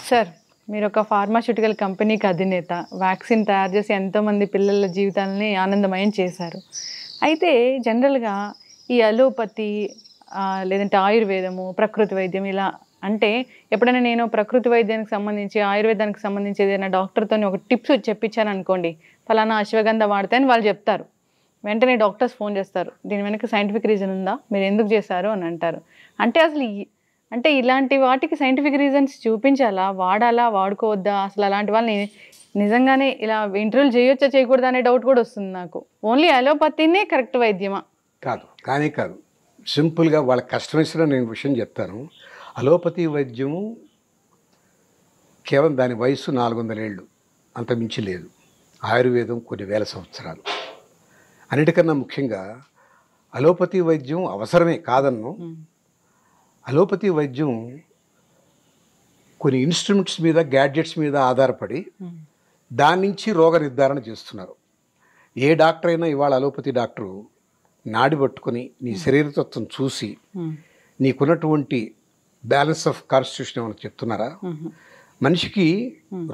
Sir, మీరు ఒక pharmaceutical కంపెనీకి అధినేత. వ్యాక్సిన్ తయారు చేసి ఎంతోమంది పిల్లల జీవితాలని ఆనందమయం చేశారు. అయితే జనరల్‌గా ఈ అలోపతి లేదంటే ఆయుర్వేదము, ప్రకృతి వైద్యం ఇలా అంటే ఎప్పుడైనా నేను ప్రకృతి వైద్యానికి సంబంధించి, ఆయుర్వేదానికి సంబంధించి ఏదైనా డాక్టర్‌తోని ఒక టిప్స్ చెప్పించాననుకోండి. పలానా అశ్వగంధ వాడితే అని వాళ్ళు చెప్తారు. వెంటనే డాక్టర్స్ ఫోన్ చేస్తారు. దీని వెనక సైంటిఫిక్ రీజన్ ఉందా? మీరు ఎందుకు చేశారు అని అంటారు. అంటే అసలు అంటే ఇలాంటి వాటికి సైంటిఫిక్ రీజన్స్ చూపించాలా? వాడాలా? వాడుకోవద్దా? అసలు అలాంటి వాళ్ళని నిజంగానే ఇలా ఇంటర్వ్యూలు చేయొచ్చా? చేయకూడదా? అనే డౌట్ కూడా వస్తుంది నాకు. ఓన్లీ అలోపతినే కరెక్ట్ వైద్యమా? కాదు, కానీ కాదు. సింపుల్గా వాళ్ళకి కష్టమేసిన నేను విషయం చెప్తాను. అలోపతి వైద్యము కేవలం దాని వయసు 400 ఏళ్ళు, అంత మించి లేదు. ఆయుర్వేదం కొన్ని వేల సంవత్సరాలు. అన్నిటికన్నా ముఖ్యంగా అలోపతి వైద్యం అవసరమే కాదన్ను. అలోపతి వైద్యం కొన్ని ఇన్స్ట్రుమెంట్స్ మీద, గ్యాడ్జెట్స్ మీద ఆధారపడి దాని నుంచి రోగ నిర్ధారణ చేస్తున్నారు. ఏ డాక్టర్ అయినా ఇవాళ అలోపతి డాక్టరు నాడి పట్టుకొని నీ శరీరతత్వం చూసి నీకున్నటువంటి బ్యాలెన్స్ ఆఫ్ కాన్స్టిట్యూషన్ ఏమైనా చెప్తున్నారా? మనిషికి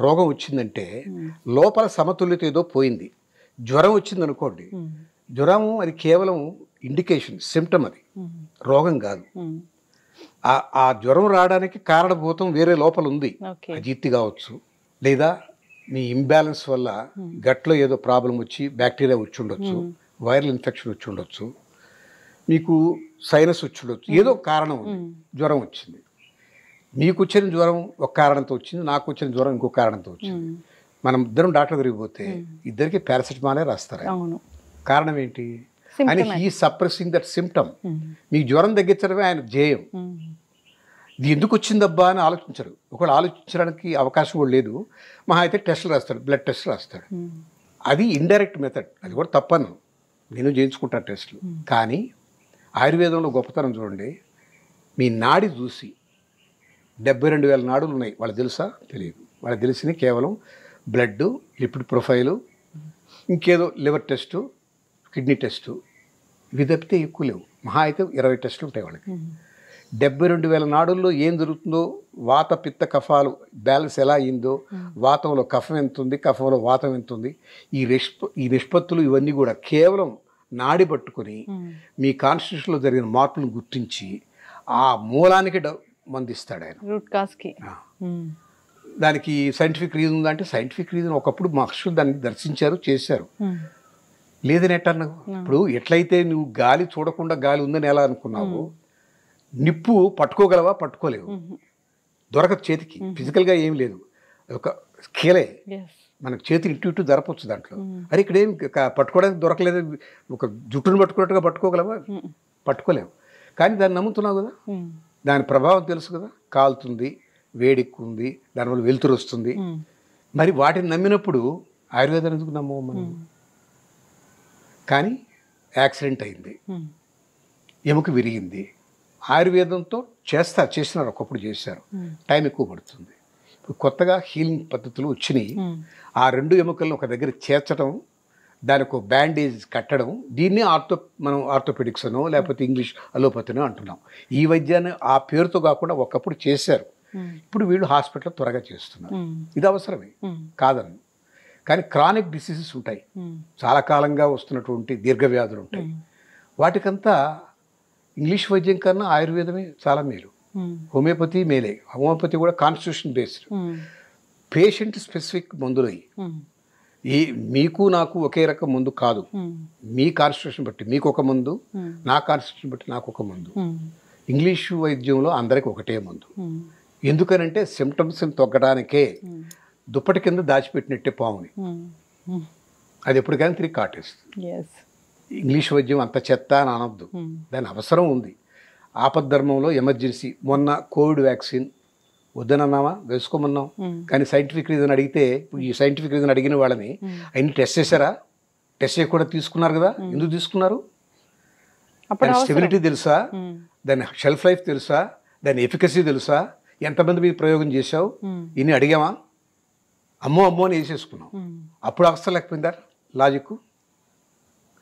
రోగం వచ్చిందంటే లోపల సమతుల్యత ఏదో పోయింది. జ్వరం వచ్చింది అనుకోండి, జ్వరం అది కేవలం ఇండికేషన్, సిమ్టమ్, అది రోగం కాదు. ఆ జ్వరం రావడానికి కారణభూతం వేరే లోపల ఉంది. అజీర్తి కావచ్చు, లేదా మీ ఇంబ్యాలెన్స్ వల్ల గట్లో ఏదో ప్రాబ్లం వచ్చి బ్యాక్టీరియా వచ్చి ఉండొచ్చు, వైరల్ ఇన్ఫెక్షన్ వచ్చి ఉండొచ్చు, మీకు సైనస్ వచ్చి ఉండొచ్చు, ఏదో కారణం ఉంది. జ్వరం వచ్చింది, మీకు వచ్చిన జ్వరం ఒక కారణంతో వచ్చింది, నాకు వచ్చిన జ్వరం ఇంకో కారణంతో వచ్చింది. మనం ఇద్దరం డాక్టర్ దగ్గరికి పోతే ఇద్దరికి పారాసిటమాలే రాస్తారు. కారణం ఏంటి? అని హీ సప్రెసింగ్ దట్ సిమ్టమ్. మీకు జ్వరం తగ్గించడమే ఆయన ధ్యేయం. ఇది ఎందుకు వచ్చిందబ్బా అని ఆలోచించరు. ఒకవేళ ఆలోచించడానికి అవకాశం కూడా లేదు. మహా అయితే టెస్టులు రాస్తాడు, బ్లడ్ టెస్టులు రాస్తాడు. అది ఇండైరెక్ట్ మెథడ్, అది కూడా తప్పను, నేను చేయించుకుంటాను టెస్టులు. కానీ ఆయుర్వేదంలో గొప్పతనం చూడండి. మీ నాడి చూసి 72,000 నాడులు ఉన్నాయి, వాళ్ళకి తెలుసా? తెలియదు. వాళ్ళకి తెలిసింది కేవలం బ్లడ్, లిపిడ్ ప్రొఫైలు, ఇంకేదో లివర్ టెస్టు, కిడ్నీ టెస్టు, ఇవి తప్పితే ఎక్కువ లేవు. మహా అయితే 20 టెస్టులు ఉంటాయి వాళ్ళకి. 72,000 నాడుల్లో ఏం జరుగుతుందో, వాత పిత్త కఫాలు బ్యాలెన్స్ ఎలా అయిందో, వాతంలో కఫం ఎంత ఉంది, కఫంలో వాతం ఎంత ఉంది, ఈ నిష్పత్తులు ఇవన్నీ కూడా కేవలం నాడి పట్టుకొని మీ కాన్స్టిట్యూషన్లో జరిగిన మార్పులను గుర్తించి ఆ మూలానికి మందిస్తాడు ఆయన, రూట్ కాజ్కి. దానికి సైంటిఫిక్ రీజన్ ఉందంటే సైంటిఫిక్ రీజన్ ఒకప్పుడు మహర్షులు దాన్ని దర్శించారు, చేశారు. లేదని ఎట్టన్నావు? ఇప్పుడు ఎట్లయితే నువ్వు గాలి చూడకుండా గాలి ఉందని ఎలా అనుకున్నావు, నిప్పు పట్టుకోగలవా? పట్టుకోలేవు, దొరకదు చేతికి. ఫిజికల్గా ఏం లేదు, ఒక కీలే మనకు చేతికి ఇటు జరపచ్చు దాంట్లో. అరే ఇక్కడ ఏం పట్టుకోవడానికి దొరకలేదు, ఒక జుట్టును పట్టుకున్నట్టుగా పట్టుకోగలవా? పట్టుకోలేవు. కానీ దాన్ని నమ్ముతున్నావు కదా, దాని ప్రభావం తెలుసు కదా, కాలుతుంది, వేడెక్కుంది, దానివల్ల వెలుతురు వస్తుంది. మరి వాటిని నమ్మినప్పుడు ఆయుర్వేదం ఎందుకు నమ్మవు మనం? కానీ యాక్సిడెంట్ అయింది, ఎముక విరిగింది, ఆయుర్వేదంతో చేసినారు, ఒకప్పుడు చేశారు, టైం ఎక్కువ పడుతుంది. ఇప్పుడు కొత్తగా హీలింగ్ పద్ధతులు వచ్చినాయి. ఆ 2 ఎముకలను ఒక దగ్గర చేర్చడం, దానికి ఒక బ్యాండేజ్ కట్టడం, దీన్ని మనం ఆర్థోపెడిక్స్ అనో లేకపోతే ఇంగ్లీష్ అలోపతినో అంటున్నాం. ఈ వైద్యాన్ని ఆ పేరుతో కాకుండా ఒకప్పుడు చేశారు, ఇప్పుడు వీళ్ళు హాస్పిటల్లో త్వరగా చేస్తున్నారు. ఇది అవసరమే కాదని. కానీ క్రానిక్ డిసీజెస్ ఉంటాయి, చాలా కాలంగా వస్తున్నటువంటి దీర్ఘవ్యాధులు ఉంటాయి. వాటికంతా ఇంగ్లీష్ వైద్యం కన్నా ఆయుర్వేదమే చాలా మేలు. హోమియోపతి మేలే. హోమియోపతి కూడా కాన్స్టిట్యూషన్ బేస్డ్, పేషెంట్ స్పెసిఫిక్ మందులు. మీకు నాకు ఒకే రకం మందు కాదు, మీ కాన్స్టిట్యూషన్ బట్టి మీకు ఒక మందు, నా కాన్స్టిట్యూషన్ బట్టి నాకు ఒక మందు. ఇంగ్లీషు వైద్యంలో అందరికి ఒకటే మందు. ఎందుకనంటే సిమ్టమ్స్ని తొగ్గడానికే దుప్పటి కింద దాచిపెట్టినట్టే పాముని, అది ఎప్పటికైనా తిరిగి కాటేస్తుంది. ఇంగ్లీష్ వైద్యం అంత చెత్త అని అనొద్దు, దాని అవసరం ఉంది. ఆపద్ధర్మంలో ఎమర్జెన్సీ, మొన్న కోవిడ్ వ్యాక్సిన్ వద్దనన్నామా, వేసుకోమన్నాం. కానీ సైంటిఫిక్ రీజన్ అడిగితే, ఇప్పుడు ఈ సైంటిఫిక్ రీజన్ అడిగిన వాళ్ళని అన్ని టెస్ట్ చేశారా? టెస్ట్ చేయకుండా తీసుకున్నారు కదా, ఎందుకు తీసుకున్నారు? దాని స్టెబిలిటీ తెలుసా, దాని షెల్ఫ్ లైఫ్ తెలుసా, దాని ఎఫికసీ తెలుసా, ఎంతమంది మీద ప్రయోగం చేశావు, ఇన్ని అడిగామా? అమ్మో అమ్మో అని వేసేసుకున్నాం. అప్పుడు అవసరం లేకపోయిందా లాజిక్?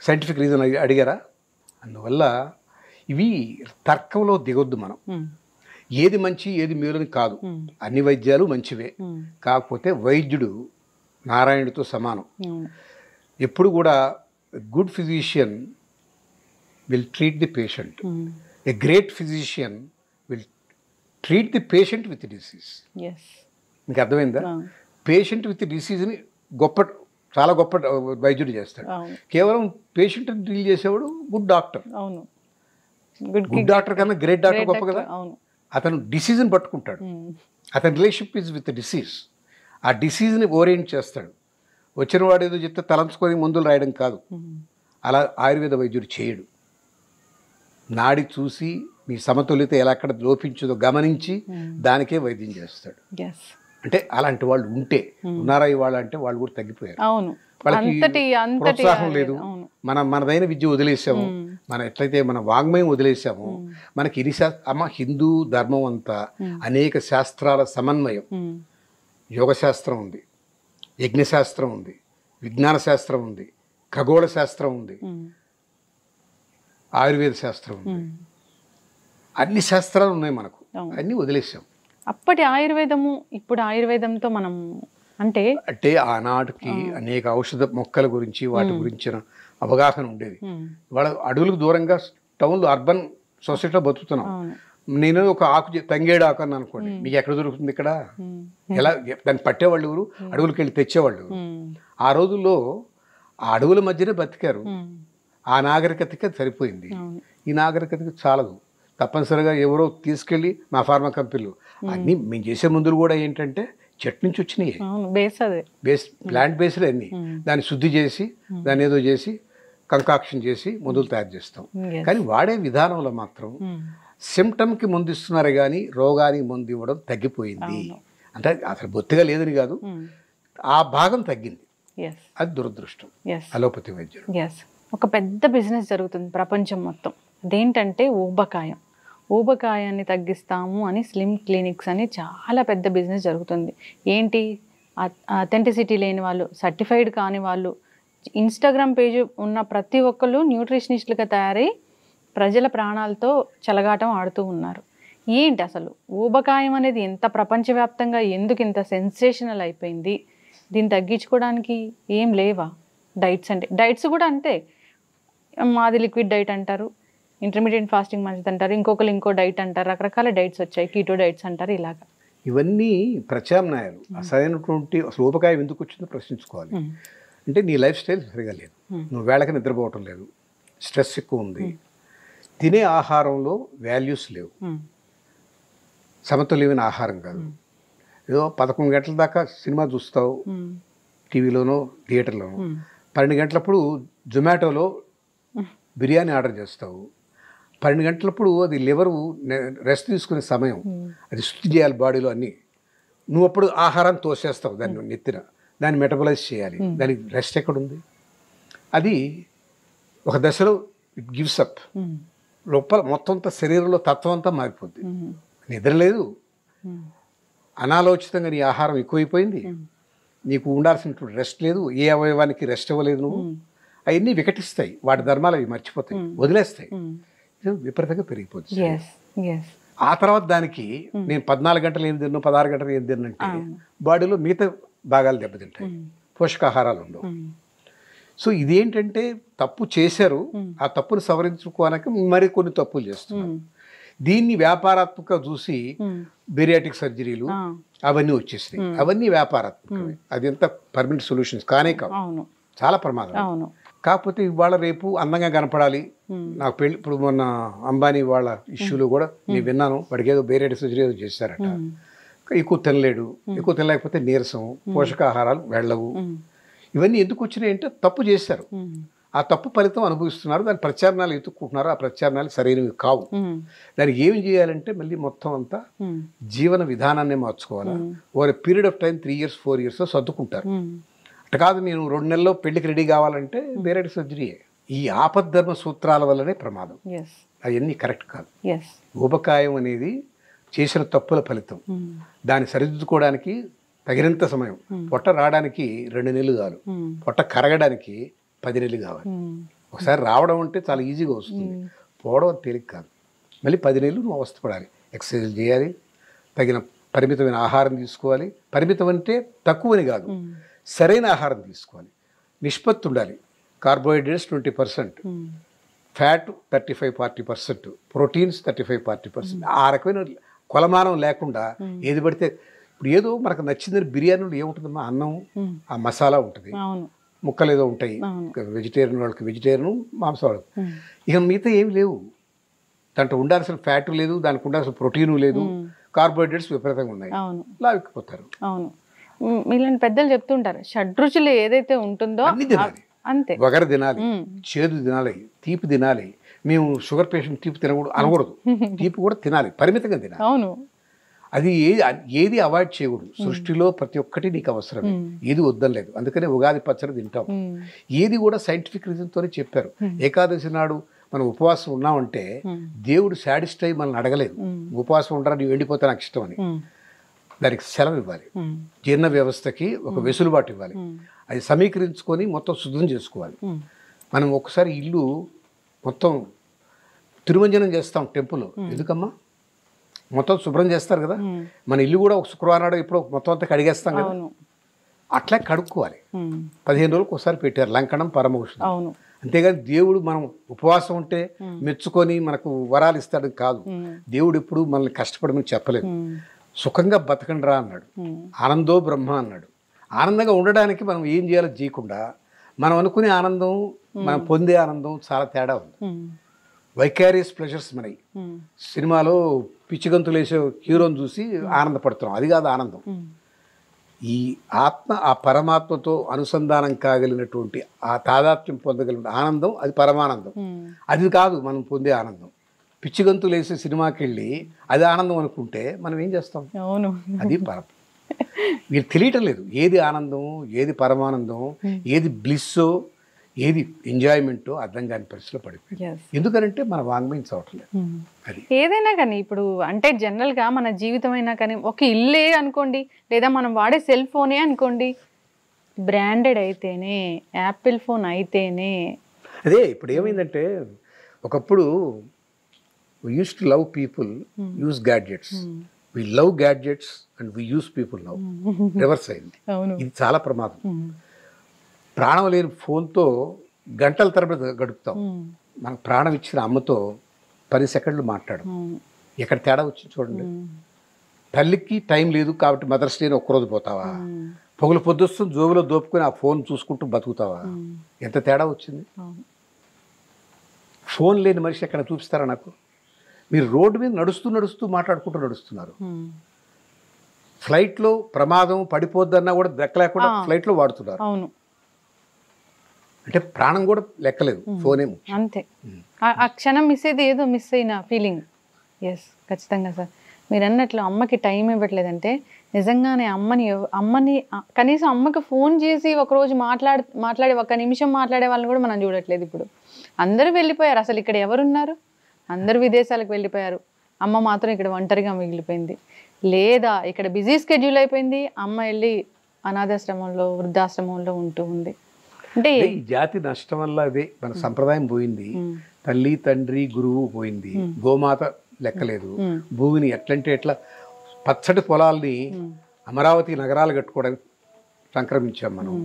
సైంటిఫిక్ రీజన్ అడిగారా? అందువల్ల ఇవి తర్కంలో దిగొద్దు మనం. ఏది మంచి ఏది మేలని కాదు, అన్ని వైద్యాలు మంచివే. కాకపోతే వైద్యుడు నారాయణుడితో సమానం. ఎప్పుడు కూడా good physician will treat the patient, a great physician will treat the patient with disease. మీకు అర్థమైందా? పేషెంట్ విత్ డిసీజ్ని చాలా గొప్ప వైద్యుడు చేస్తాడు. కేవలం పేషెంట్ డీల్ చేసేవాడు గుడ్ డాక్టర్. గుడ్ డాక్టర్ కన్నా గ్రేట్ డాక్టర్ గొప్ప కదా. అతను డిసీజ్ని పట్టుకుంటాడు, అతని రిలేషన్షిప్ ఈజ్ విత్ డిసీజ్. ఆ డిసీజ్ని ఓరియంట్ చేస్తాడు. వచ్చిన వాడు ఏదో చెప్తే తలంచుకొని మందులు రాయడం కాదు, అలా ఆయుర్వేద వైద్యుడు చేయడు. నాడి చూసి మీ సమతుల్యత ఎలా అక్కడ లోపించదో గమనించి దానికే వైద్యం చేస్తాడు. అంటే అలాంటి వాళ్ళు ఉన్నారా ఇవాళ అంటే వాళ్ళు కూడా తగ్గిపోయారు. వాళ్ళకి ప్రోత్సాహం లేదు. మనదైన విద్య వదిలేసాము, ఎట్లయితే మన వాంగ్మయం వదిలేసాము. మనకి హిందూ ధర్మం అంతా అనేక శాస్త్రాల సమన్వయం. యోగ శాస్త్రం ఉంది, యజ్ఞశాస్త్రం ఉంది, విజ్ఞాన శాస్త్రం ఉంది, ఖగోళ శాస్త్రం ఉంది, ఆయుర్వేద శాస్త్రం ఉంది. అన్ని శాస్త్రాలు ఉన్నాయి మనకు, అన్ని వదిలేసాం. అప్పటి ఆయుర్వేదము ఇప్పుడు ఆయుర్వేదంతో మనం అంటే ఆనాటికి అనేక ఔషధ మొక్కల గురించి వాటి గురించిన అవగాహన ఉండేది. వాళ్ళ అడవులకు దూరంగా టౌన్లో అర్బన్ సొసైటీలో బతుకుతున్నాం. నేను ఒక తంగేడు ఆకు అని అనుకోండి, మీకు ఎక్కడ దొరుకుతుంది ఇక్కడ? ఎలా దాన్ని పట్టేవాళ్ళు ఎవరు? అడవులకు వెళ్ళి తెచ్చేవాళ్ళు. ఆ రోజుల్లో ఆ అడవుల మధ్యనే బతికారు. ఆ నాగరికతకి సరిపోయింది. ఈ నాగరికతకి చాలదు. తప్పనిసరిగా ఎవరో తీసుకెళ్ళి మా ఫార్మా కంపెనీలు అన్నీ మేము చేసే మందులు కూడా ఏంటంటే చెట్టు నుంచి వచ్చినాయి, ప్లాంట్ బేస్డ్ అన్ని. దాన్ని శుద్ధి చేసి దాన్ని ఏదో చేసి కంకాక్షన్ చేసి మందులు తయారు చేస్తాం. కానీ వాడే విధానంలో మాత్రం సిమ్టమ్కి మందు ఇస్తున్నారు కానీ రోగానికి మందు ఇవ్వడం తగ్గిపోయింది. అంటే అసలు బొత్తిగా లేదని కాదు, ఆ భాగం తగ్గింది. అది దురదృష్టం అలోపతి వైద్యుడు. ఒక పెద్ద బిజినెస్ జరుగుతుంది ప్రపంచం మొత్తం. అదేంటంటే ఊబకాయం. ఊబకాయాన్ని తగ్గిస్తాము అని స్లిమ్ క్లినిక్స్ అని చాలా పెద్ద బిజినెస్ జరుగుతుంది. ఏంటి, అథెంటిసిటీ లేని వాళ్ళు, సర్టిఫైడ్ కాని వాళ్ళు, ఇన్స్టాగ్రామ్ పేజ్ ఉన్న ప్రతి ఒక్కళ్ళు న్యూట్రిషనిస్టులుగా తయారై ప్రజల ప్రాణాలతో చెలగాటం ఆడుతూ ఉన్నారు. ఏంటి అసలు ఊబకాయం అనేది ఎంత ప్రపంచవ్యాప్తంగా ఎందుకు ఇంత సెన్సేషనల్ అయిపోయింది? దీన్ని తగ్గించుకోవడానికి ఏం లేవా డైట్స్? అంటే డైట్స్ కూడా అంతే, మాది లిక్విడ్ డైట్ అంటారు, ఇంటర్మీడియట్ ఫాస్టింగ్ మంచిది అంటారు, ఇంకొకరు ఇంకో డైట్ అంటారు, రకరకాల డైట్స్ వచ్చాయి, కీటో డైట్స్ అంటారు. ఇలాగా ఇవన్నీ ప్రత్యామ్నాయాలు. అసలైనటువంటి ఊబకాయం ఎందుకు వచ్చిందో ప్రశ్నించుకోవాలి. అంటే నీ లైఫ్ స్టైల్ సరిగా లేదు, నువ్వు వేళకి నిద్రపోవటం లేదు, స్ట్రెస్ ఎక్కువ ఉంది, తినే ఆహారంలో వాల్యూస్ లేవు, సమతుల్యమైన ఆహారం కాదు. ఏదో 11 గంటల దాకా సినిమా చూస్తావు టీవీలోనో థియేటర్లోనో, 12 గంటలప్పుడు జొమాటోలో బిర్యానీ ఆర్డర్ చేస్తావు, 12 గంటలప్పుడు అది లివరు రెస్ట్ తీసుకునే సమయం, అది శుద్ధి చేయాలి బాడీలో అన్నీ. నువ్వు అప్పుడు ఆహారాన్ని తోసేస్తావు దాన్ని నెత్తిన, దాన్ని మెటబలైజ్ చేయాలి, దానికి రెస్ట్ ఎక్కడుంది? అది ఒక దశలో ఇట్ గివ్స్ అప్. లోపల మొత్తం అంతా శరీరంలో తత్వం అంతా మారిపోద్ది. నిద్ర లేదు, అనాలోచితంగా నీ ఆహారం ఎక్కువైపోయింది, నీకు ఉండాల్సినటువంటి రెస్ట్ లేదు, ఏ అవయవానికి రెస్ట్ ఇవ్వలేదు నువ్వు. అవన్నీ వికటిస్తాయి, వాటి ధర్మాలు అవి మర్చిపోతాయి, వదిలేస్తాయి, విపరీతంగా పెరిగిపోతుంది. ఆ తర్వాత దానికి నేను 14 గంటలు ఏం తిన్నాను, 16 గంటలు ఏం తిన్నంటే బాడీలో మిగతా భాగాలు దెబ్బతింటాయి, పోషకాహారాలు ఉండవు. సో ఇదేంటంటే తప్పు చేశారు, ఆ తప్పును సవరించుకోవడానికి మరి కొన్ని తప్పులు చేస్తున్నారు. దీన్ని వ్యాపారాత్మకంగా చూసి బెరియాటిక్ సర్జరీలు అవన్నీ వచ్చేసినాయి. అవన్నీ వ్యాపారాత్మకమే, అది ఎంత పర్మనెంట్ సొల్యూషన్స్ కానే కావు, చాలా ప్రమాదం. కాకపోతే ఇవాళ రేపు అందంగా కనపడాలి. నాకు పెళ్ళి ఇప్పుడు మొన్న అంబానీ వాళ్ళ ఇష్యూలో కూడా నేను విన్నాను, వాడికి ఏదో బెరియాటిక్ సర్జరీ ఏదో చేశారట. ఎక్కువ తినలేడు, ఎక్కువ తినలేకపోతే నీరసం, పోషకాహారాలు వెళ్ళవు. ఇవన్నీ ఎందుకు వచ్చినాయి అంటే తప్పు చేశారు, ఆ తప్పు ఫలితం అనుభవిస్తున్నారు, దాని ప్రత్యామ్నాయాలు ఎత్తుక్కుంటున్నారు. ఆ ప్రత్యామ్నాయాలు సరైనవి కావు. దానికి ఏమి చేయాలంటే మళ్ళీ మొత్తం అంతా జీవన విధానాన్ని మార్చుకోవాలి. Over period of time 3 years 4 years సర్దుకుంటారు. అట్ట కాదు నేను 2 నెలల్లో పెళ్లికి రెడీ కావాలంటే బెరియాటిక్ సర్జరీయే. ఈ ఆపద్ధర్మ సూత్రాల వల్లనే ప్రమాదం, అవన్నీ కరెక్ట్ కాదు. ఊబకాయం అనేది చేసిన తప్పుల ఫలితం, దాన్ని సరిదిద్దుకోవడానికి తగినంత సమయం. పొట్ట రావడానికి 2 నెలలు కాదు, పొట్ట కరగడానికి 10 నెలలు కావాలి. ఒకసారి రావడం అంటే చాలా ఈజీగా వస్తుంది, పోవడం తేలిక కాదు. మళ్ళీ 10 నెలలు నువ్వు అవస్థపడాలి. ఎక్సర్సైజ్ చేయాలి, తగిన పరిమితమైన ఆహారం తీసుకోవాలి. పరిమితం అంటే తక్కువని కాదు, సరైన ఆహారం తీసుకోవాలి. నిష్పత్తి ఉండాలి. Carbohydrates 20%, fat 35-40%, proteins 35-40%. ఆ రకమైన కొలమానం లేకుండా ఏది పడితే, ఇప్పుడు ఏదో మనకు నచ్చిందని బిర్యానీలో ఏముంటుందమ్మా, అన్నం, ఆ మసాలా ఉంటుంది, ముక్కలు ఏదో ఉంటాయి. వెజిటేరియన్ వాళ్ళకి వెజిటేరియన్, మాంసం వాళ్ళకి ఇక మిగతా ఏమి లేవు. దాంట్లో ఉండాల్సిన ఫ్యాట్ లేదు, దానికి ఉండాల్సిన ప్రోటీను లేదు, కార్బోహైడ్రేట్స్ విపరీతంగా ఉన్నాయి, లావిక్కిపోతారు. అవును, మీలాంటి పెద్దలు చెప్తుంటారు షడ్రుచులు ఏదైతే ఉంటుందో అన్ని తినాలి. అంతే, వగర తినాలి, చేదు తినాలి, తీపి తినాలి. మేము షుగర్ పేషెంట్ తీపి తినకూడదు అనకూడదు, తీపి కూడా తినాలి, పరిమితంగా తినాలి. అవును, అది ఏది అవాయిడ్ చేయకూడదు. సృష్టిలో ప్రతి ఒక్కటి నీకు అవసరం, ఏది వద్దని లేదు. అందుకనే ఉగాది పచ్చడి తింటాం. ఏది కూడా సైంటిఫిక్ రీజన్తోనే చెప్పారు. ఏకాదశి నాడు మనం ఉపవాసం ఉన్నామంటే దేవుడు సాడిస్ట్ అయ్యి మనల్ని అడగలేదు, ఉపవాసం ఉండరా నువ్వు ఎండిపోతే నాకు ఇష్టం అని. దానికి సెలవు ఇవ్వాలి, జీర్ణ వ్యవస్థకి ఒక వెసులుబాటు ఇవ్వాలి, అది సమీకరించుకొని మొత్తం శుద్ధం చేసుకోవాలి. మనం ఒకసారి ఇల్లు మొత్తం తిరుమంజనం చేస్తాం టెంపుల్, ఎందుకమ్మా మొత్తం శుభ్రం చేస్తారు కదా, మన ఇల్లు కూడా ఒక శుక్రవారం నాడు ఇప్పుడు మొత్తం అంతా కడిగేస్తాం కదా, అట్లా కడుక్కోవాలి. 15 రోజులకు ఒకసారి పెట్టారు లంకణం పరమౌషధం. అంతేగాని దేవుడు మనం ఉపవాసం ఉంటే మెచ్చుకొని మనకు వరాలు ఇస్తాడు కాదు. దేవుడు ఎప్పుడు మనల్ని కష్టపడమని చెప్పలేదు. సుఖంగా బతకండి రా అన్నాడు, ఆనందో బ్రహ్మ అన్నాడు. ఆనందంగా ఉండడానికి మనం ఏం చేయాలో చేయకుండా మనం అనుకునే ఆనందం, మనం పొందే ఆనందం చాలా తేడా ఉంది. వైకారియస్ ప్లెజర్స్ మనకి సినిమాలో పిచ్చిగంతులు వేసే హీరోని చూసి ఆనందపడుతున్నాం, అది కాదు ఆనందం. ఈ ఆత్మ ఆ పరమాత్మతో అనుసంధానం కాగలిగినటువంటి ఆ తాదాత్మ్యం పొందగలిగిన ఆనందం, అది పరమానందం. అది కాదు మనం పొందే ఆనందం. పిచ్చిగంతులు వేసే సినిమాకి వెళ్ళి అది ఆనందం అనుకుంటే మనం ఏం చేస్తాం, అది పరం. మీరు తెలియటం లేదు ఏది ఆనందం, ఏది పరమానందం, ఏది బ్లిస్సో, ఏది ఎంజాయ్మెంటో అర్థం కాని పరిస్థితిలో పడిపోయింది. ఎందుకంటే మన వాంగ్మయం చదవట్లేదు. అది ఏదైనా కానీ ఇప్పుడు అంటే జనరల్గా మన జీవితం అయినా కానీ ఒక ఇల్లే అనుకోండి, లేదా మనం వాడే సెల్ ఫోనే అనుకోండి, బ్రాండెడ్ అయితేనే, యాపిల్ ఫోన్ అయితేనే. అదే ఇప్పుడు ఏమైందంటే, ఒకప్పుడు we used to love people, use gadgets. We love gadgets and we use people now. Reverse అయింది. ఇది చాలా ప్రమాదం. ప్రాణం లేని ఫోన్తో గంటల తరబడి గడుపుతాం. మనకు ప్రాణం ఇచ్చిన అమ్మతో 10 సెకండ్లు మాట్లాడు. ఎక్కడ తేడా వచ్చింది చూడండి. తల్లికి టైం లేదు కాబట్టి మదర్స్ డేని ఒక్కరోజు పోతావా, పొగలు పొద్దుస్తూ జోబులో దోపుకొని ఆ ఫోన్ చూసుకుంటూ బతుకుతావా, ఎంత తేడా వచ్చింది. ఫోన్ లేని మనిషి ఎక్కడ చూపిస్తారా నాకు? మీరు రోడ్డు మీద నడుస్తూ మాట్లాడుకుంటూ నడుస్తున్నారు. ఫ్లైట్లో ప్రమాదం పడిపోద్దన్నా కూడా దక్కలేకుండా ఫ్లైట్లో వాడుతున్నారు. అంటే ప్రాణం కూడా లెక్కలేదు, ఫోనే అంతే. ఆ క్షణం మిస్ అయితే ఏదో మిస్ అయిన ఫీలింగ్. ఎస్, ఖచ్చితంగా సార్. మీరు అన్నట్లు అమ్మకి టైం ఇవ్వట్లేదంటే నిజంగానే అమ్మని కనీసం అమ్మకి ఫోన్ చేసి ఒకరోజు మాట్లాడే 1 నిమిషం మాట్లాడే వాళ్ళని కూడా మనం చూడట్లేదు. ఇప్పుడు అందరూ వెళ్ళిపోయారు, అసలు ఇక్కడ ఎవరున్నారు? అందరూ విదేశాలకు వెళ్ళిపోయారు, అమ్మ మాత్రం ఇక్కడ ఒంటరిగా మిగిలిపోయింది. లేదా ఇక్కడ బిజీ స్కెడ్యూల్ అయిపోయింది, అమ్మ వెళ్ళి అనాథాశ్రమంలో, వృద్ధాశ్రమంలో ఉంటూ ఉంది. అంటే ఈ జాతి నష్టం వల్ల అదే మన సంప్రదాయం పోయింది. తల్లి తండ్రి గురువు పోయింది, గోమాత లెక్కలేదు. భూమిని ఎట్లంటే ఎట్లా పచ్చడి పొలాల్ని అమరావతి నగరాలు కట్టుకోవడానికి సంక్రమించాం మనం.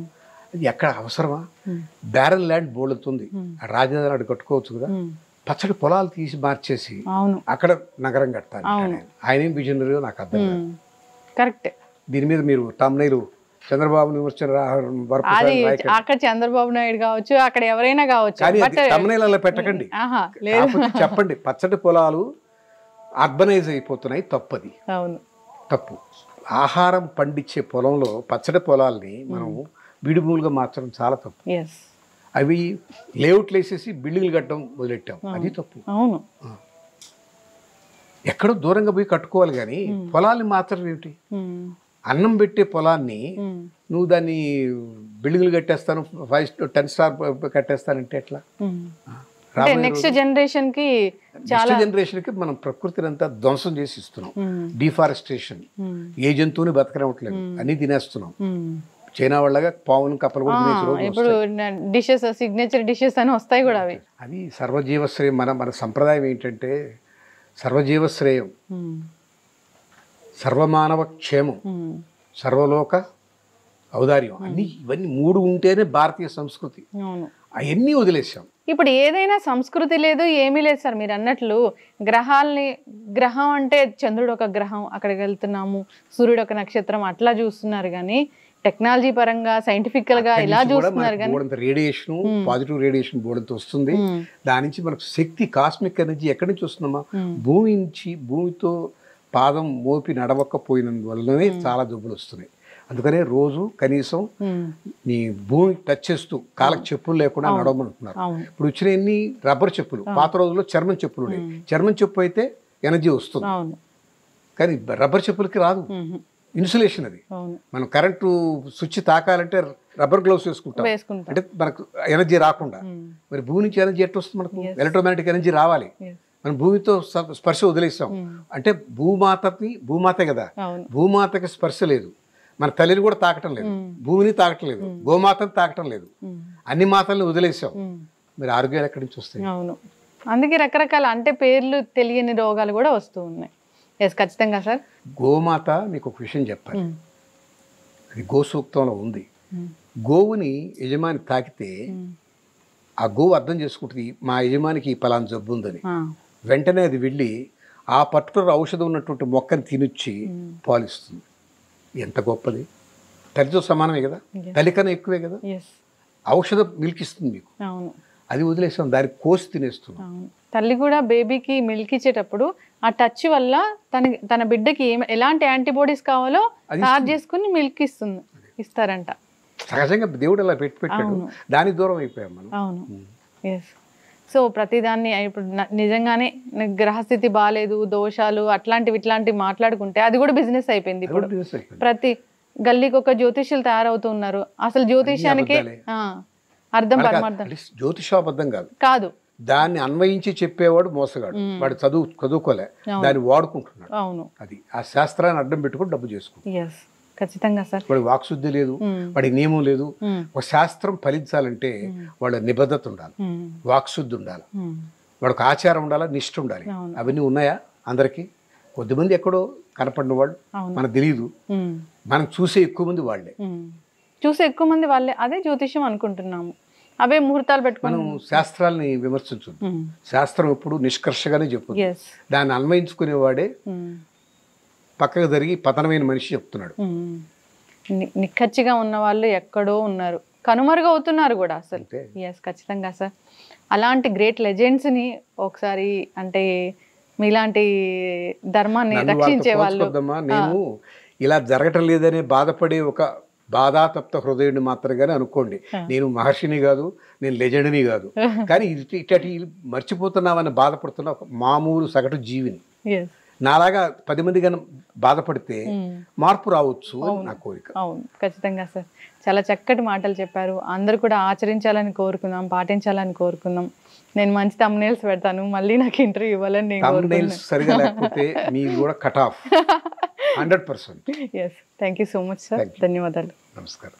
అది ఎక్కడ అవసరమా? బ్యారల్ ల్యాండ్ బోల్డుతుంది, రాజధాని కట్టుకోవచ్చు కదా. పచ్చడి పొలాలు తీసి మార్చేసి అక్కడ నగరం కట్టాలి. ఆయన ఏం విజనరీయో నాకు అర్థం కాదు. కరెక్ట్. దీని మీద మీరు తమ్నైలు చంద్రబాబు అక్కడ చంద్రబాబు నాయుడు కావచ్చు, అక్కడ ఎవరైనా కావచ్చు, తమ్నైలలో పెట్టకండి. చెప్పండి పచ్చడి పొలాలు అర్బనైజ్ అయిపోతున్నాయి, తప్పది. తప్పు. ఆహారం పండించే పొలంలో పచ్చడి పొలాల్ని మనం విడిభూములుగా మార్చడం చాలా తప్పు. అవి లేఅవుట్లు వేసేసి బిల్డింగ్లు కట్టడం మొదలెట్టాం, అది తప్పు. ఎక్కడో దూరంగా పోయి కట్టుకోవాలి కానీ పొలాల్ని మార్చడం ఏమిటి? అన్నం పెట్టే పొలాన్ని నువ్వు దాన్ని బిల్డింగ్లు కట్టేస్తాను, 5-10 స్టార్ కట్టేస్తానంటే ఎట్లా? నెక్స్ట్ జనరేషన్ కి మనం ప్రకృతిని అంతా ధ్వంసం చేసి ఇస్తున్నాం. డిఫారెస్టేషన్, ఏ జంతువుని బతకనివ్వట్లేదు, అన్ని తినేస్తున్నాం. చైనా వాళ్ళగా పావును కప్పలు కూడా ఇప్పుడు డిషెస్, సిగ్నేచర్ డిషెస్ అని వస్తాయి కూడా. అవి అది సర్వజీవశ్రీ. మన సంప్రదాయం ఏంటంటే సర్వజీవ శ్రేయం, సర్వమానవ క్షేమం, సర్వలోక ఔదార్యం అన్నీ ఇవన్నీ 3 ఉంటేనే భారతీయ సంస్కృతి. అవును. అవన్నీ వదిలేసాం. ఇప్పుడు ఏదైనా సంస్కృతి లేదు, ఏమీ లేదు సార్. మీరు అన్నట్లు గ్రహాలని, గ్రహం అంటే చంద్రుడు ఒక గ్రహం, అక్కడికి వెళ్తున్నాము, సూర్యుడు ఒక నక్షత్రం అట్లా చూస్తున్నారు కానీ టెక్నాలజీ పరంగా సైంటిఫికల్ గా ఇలా చూస్తున్నారు కానీ రేడియేషన్, పాజిటివ్ రేడియేషన్ బోర్డంతో వస్తుంది. దాని నుంచి మనకు శక్తి, కాస్మిక్ ఎనర్జీ ఎక్కడి నుంచి వస్తుందమ్మా? భూమి నుంచి. భూమితో పాదం మోపి నడవకపోయినందువల్లనే చాలా జబ్బులు వస్తున్నాయి. అందుకనే రోజు కనీసం నీ భూమి టచ్ చేస్తూ కాళ్ళకి చెప్పులు లేకుండా నడవమంటున్నారు. ఇప్పుడు వచ్చిన ఎన్ని రబ్బర్ చెప్పులు, పాత రోజుల్లో చర్మం చెప్పులు ఉండే. చర్మం చెప్పు అయితే ఎనర్జీ వస్తుంది, కానీ రబ్బర్ చెప్పులకి రాదు. ఇన్సులేషన్ అది. మనం కరెంటు స్విచ్ తాకాలంటే రబ్బర్ గ్లౌస్ వేసుకుంటాం, అంటే మనకు ఎనర్జీ రాకుండా. మరి భూమి నుంచి ఎనర్జీ ఎట్లా వస్తుంది? మనకు ఎలక్ట్రోమాగ్నెటిక్ ఎనర్జీ రావాలి. మనం భూమితో స్పర్శ వదిలేస్తాం. అంటే భూమాతే కదా, భూమాతకి స్పర్శ లేదు. మన తల్లిని కూడా తాకటం లేదు, భూమిని తాకటం లేదు, గోమాతని తాకటం లేదు. అన్ని మాతల్ని వదిలేసాం. మరి ఆరోగ్యాలు ఎక్కడి నుంచి వస్తాయి? అవును. అందుకే రకరకాల అంటే పేర్లు తెలియని రోగాలు కూడా వస్తూ ఉన్నాయి. ఎస్, ఖచ్చితంగా సార్. గోమాత, మీకు ఒక విషయం చెప్పాలి, అది గో సూక్తంలో ఉంది. గోవుని యజమాని తాకితే ఆ గోవు అర్థం చేసుకుంటుంది, మా యజమానికి ఈ పలానా జబ్బు ఉందని. వెంటనే అది వెళ్ళి ఆ పర్టికులర్ ఔషధం ఉన్నటువంటి మొక్కని తినొచ్చి పాలిస్తుంది. ఎంత గొప్పది! తల్లితో సమానమే కదా, తల్లి కన్నా ఎక్కువే కదా. ఔషధం మిల్క్ ఇస్తుంది మీకు, అది వదిలేస్తాం, దానికి కోసి తినేస్తున్నాం. తల్లి కూడా బేబీకి మిల్క్ ఇచ్చేటప్పుడు ఆ టచ్ వల్ల తన బిడ్డకి ఎలాంటి యాంటీబాడీస్ కావాలో తయారు చేసుకుని మిల్క్ ఇస్తారంట. సహజంగా దేవుడు అలా పెట్టాడు, దానికి దూరం అయిపోయాం మనం. అవును. ఎస్. సో ప్రతిదాన్ని ఇప్పుడు నిజంగానే గ్రహస్థితి బాగాలేదు, దోషాలు అట్లాంటివి ఇట్లాంటివి మాట్లాడుకుంటే అది కూడా బిజినెస్ అయిపోయింది. ఇప్పుడు ప్రతి గల్లీకి ఒక జ్యోతిష్యులు తయారవుతున్నారు. అసలు జ్యోతిష్యానికి అర్థం పరమార్థం. జ్యోతిషాబద్ధం కాదు, దాన్ని అన్వయించి చెప్పేవాడు మోసగాడు. వాడు చదువుకోలే, దాన్ని వాడుకుంటున్నాడు. అవును. అది ఆ శాస్త్రాన్ని అడ్డం పెట్టుకుని డబ్బు చేసుకుంటాడు. ఖచ్చితంగా సార్. వాడి వాక్శుద్ధి లేదు, వాడి నియమం లేదు. ఒక శాస్త్రం ఫలించాలంటే వాళ్ళ నిబద్ధత ఉండాలి, వాక్శుద్ధి ఉండాలి, వాడికి ఆచారం ఉండాలి, నిష్ఠ ఉండాలి. అవన్నీ ఉన్నాయా అందరికీ? కొద్దిమంది ఎక్కడో కనపడిన వాళ్ళు, మనకు తెలియదు. మనం చూసే ఎక్కువ మంది వాళ్ళే అదే జ్యోతిష్యం అనుకుంటున్నాము. అవే ముహూర్తాలు పెట్టుకుని మనం శాస్త్రాలని విమర్శించు. శాస్త్రం ఎప్పుడు నిష్కర్షగానే చెప్పు. దాన్ని అన్వయించుకునేవాడే పక్కకు జరిగి పతనమైన మనిషి చెప్తున్నాడు. నిక్కచ్చిగా ఉన్న వాళ్ళు ఎక్కడో ఉన్నారు, కనుమరుగవుతున్నారు కూడా అసలు. ఎస్, ఖచ్చితంగా సార్. అలాంటి గ్రేట్ లెజెండ్స్ని ఒకసారి అంటే మీలాంటి ధర్మాన్ని రక్షించే వాళ్ళు. నేను ఇలా జరగటం లేదనే బాధపడే ఒక బాధాతప్త హృదయుడిని మాత్రమే అనుకోండి. నేను మహర్షిని కాదు, నేను లెజెండ్ని కాదు, కానీ ఇటు మర్చిపోతున్నామని బాధపడుతున్న ఒక మామూలు సగటు జీవిని. నాలాగా 10 మంది కన్నా బాధపడితే మార్పు రావచ్చు నా కోరిక. అవును, ఖచ్చితంగా సార్. చాలా చక్కటి మాటలు చెప్పారు. అందరూ కూడా ఆచరించాలని కోరుకుందాం, పాటించాలని కోరుకుందాం. నేను మంచి థంబ్నెయిల్స్ పెడతాను, మళ్ళీ నాకు ఇంటర్వ్యూ ఇవ్వాలని. థంబ్నెయిల్స్ సరిగా లేకపోతే మీరు కూడా cut off 100%. Yes, thank you so much sir. ధన్యవాదాలు. నమస్కారం.